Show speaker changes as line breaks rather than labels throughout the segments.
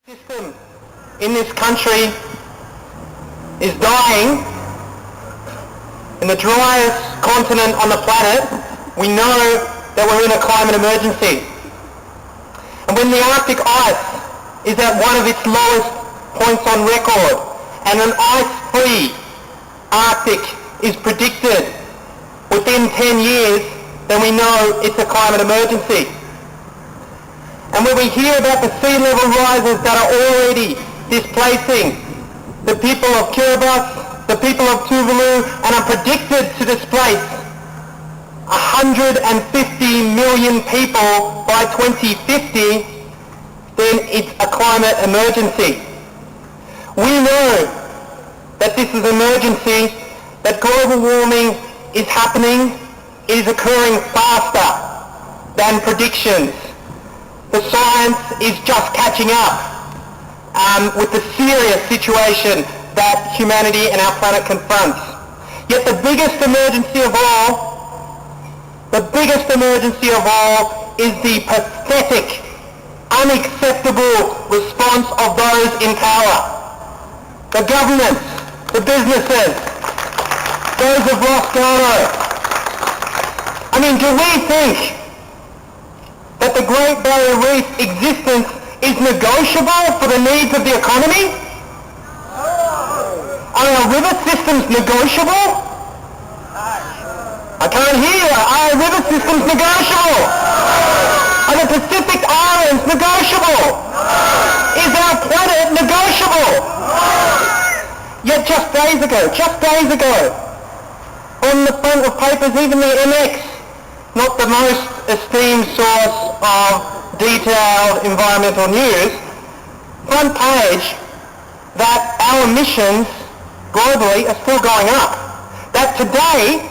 System in this country is dying. In the driest continent on the planet, we know that we're in a climate emergency. And when the Arctic ice is at one of its lowest points on record, and an ice-free Arctic is predicted within 10 years, then we know it's a climate emergency. And when we hear about the sea level rises that are already displacing the people of Kiribati, the people of Tuvalu, and are predicted to displace 150 million people by 2050, then it's a climate emergency. We know that this is an emergency, that global warming is happening, it is occurring faster than predictions. The science is just catching up with the serious situation that humanity and our planet confronts. Yet the biggest emergency of all is the pathetic, unacceptable response of those in power. The governments, the businesses, those of Roscoe. I mean, do we think that the Great Barrier Reef existence is negotiable for the needs of the economy? Are our river systems negotiable? I can't hear you. Are our river systems negotiable? Are the Pacific Islands negotiable? Is our planet negotiable? Yet just days ago, on the front of papers, even the MX, not the most esteemed source of detailed environmental news, front page that our emissions globally are still going up. That today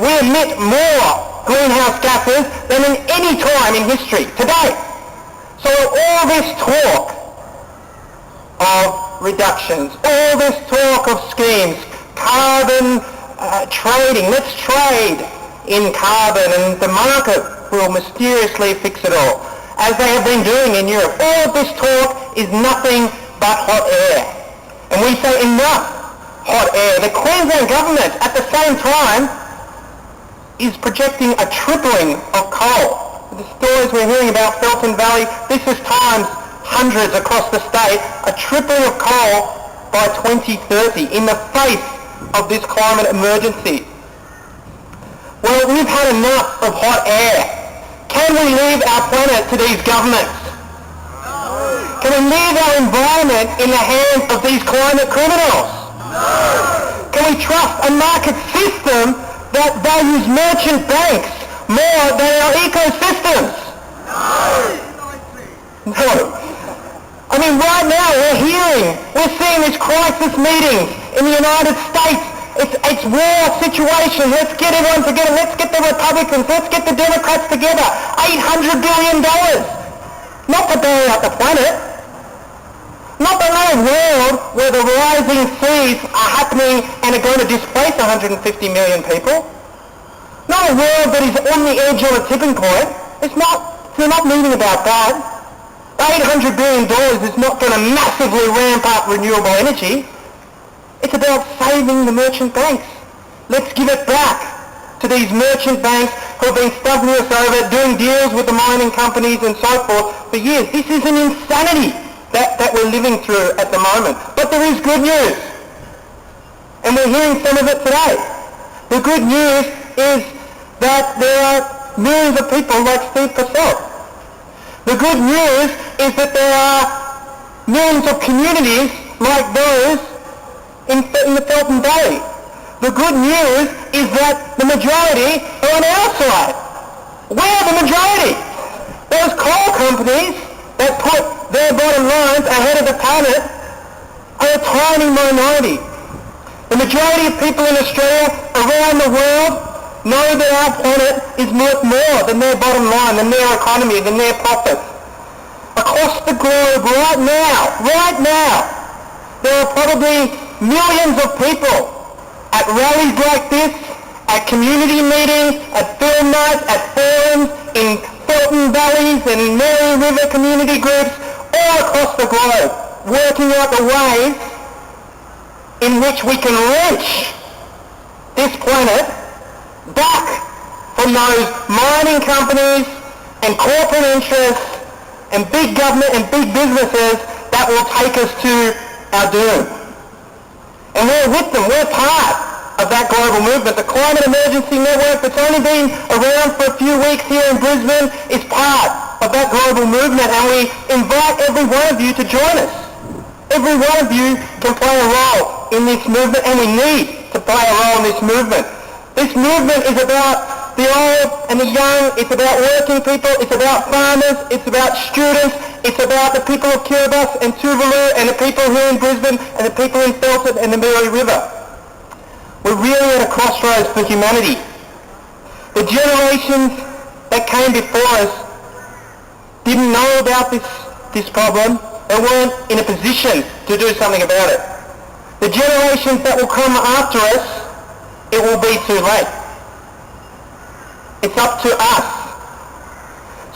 we emit more greenhouse gases than in any time in history. Today. So all this talk of reductions, all this talk of schemes, carbon trading, let's trade in carbon and the market will mysteriously fix it all, as they have been doing in Europe. All of this talk is nothing but hot air. And we say enough hot air. The Queensland government at the same time is projecting a tripling of coal. The stories we're hearing about Felton Valley, this is times hundreds across the state, a tripling of coal by 2030 in the face of this climate emergency. Well, we've had enough of hot air. Can we leave our planet to these governments? No. Can we leave our environment in the hands of these climate criminals? No. Can we trust a market system that values merchant banks more than our ecosystems? No. I mean, right now we're seeing these crisis meetings in the United States. It's war situation. Let's get everyone together. Let's get the Republicans. Let's get the Democrats together. $800 billion. Not to bail out the planet. Not the kind of world where the rising seas are happening and are going to displace 150 million people. Not a world that is on the edge of a tipping point. They're not moving about that. $800 billion is not going to massively ramp up renewable energy. It's about saving the merchant banks. Let's give it back to these merchant banks who have been stuffing us over, doing deals with the mining companies and so forth for years. This is an insanity that we're living through at the moment. But there is good news. And we're hearing some of it today. The good news is that there are millions of people like Steve Purcell. The good news is that there are millions of communities like those in the Felton Valley. The good news is that the majority are on our side. We're the majority. Those coal companies that put their bottom lines ahead of the planet are a tiny minority. The majority of people in Australia, around the world, know that our planet is worth more than their bottom line, than their economy, than their profits. Across the globe right now, there are probably millions of people at rallies like this, at community meetings, at film nights, at forums, in Felton Valleys and Mary River community groups, all across the globe, working out the ways in which we can wrench this planet back from those mining companies and corporate interests and big government and big businesses that will take us to our doom. And we're with them. We're part of that global movement. The Climate Emergency Network, that's only been around for a few weeks here in Brisbane, is part of that global movement, and we invite every one of you to join us. Every one of you can play a role in this movement, and we need to play a role in this movement. This movement is about the old and the young. It's about working people. It's about farmers. It's about students. It's about the people of Kiribati and Tuvalu and the people here in Brisbane and the people in Felton and the Mary River. We're really at a crossroads for humanity. The generations that came before us didn't know about this problem. They weren't in a position to do something about it. The generations that will come after us, it will be too late. It's up to us.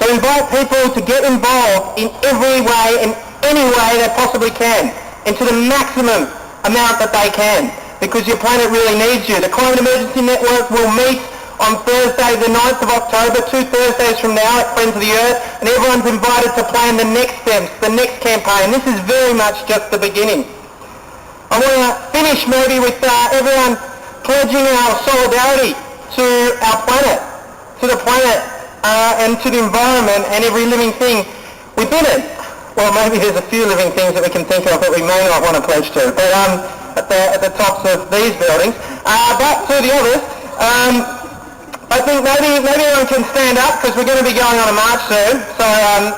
So invite people to get involved in every way and any way they possibly can, and to the maximum amount that they can, because your planet really needs you. The Climate Emergency Network will meet on Thursday the 9th of October, 2 Thursdays from now at Friends of the Earth, and everyone's invited to plan the next steps, the next campaign. This is very much just the beginning. I want to finish maybe with everyone pledging our solidarity to our planet, to the planet and to the environment and every living thing within it. Well, maybe there's a few living things that we can think of that we may not want to pledge to, but at the tops of these buildings. But to the others, I think maybe everyone can stand up, because we're going to be going on a march soon. So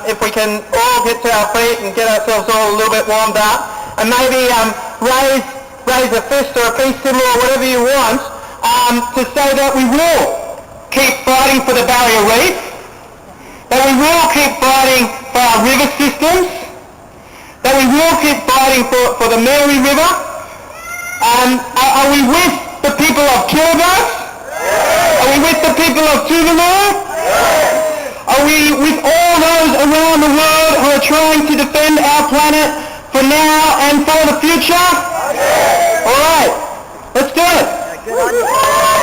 if we can all get to our feet and get ourselves all a little bit warmed up, and maybe raise a fist or a peace symbol or whatever you want, to say that we will keep fighting for the barrier reef, that we will keep fighting for our river systems, that we will keep fighting for the Mary River. Are we with the people of Kiribati? Are we with the people of Tuvalu? Are we with all those around the world who are trying to defend our planet for now and for the future? All right, let's do it.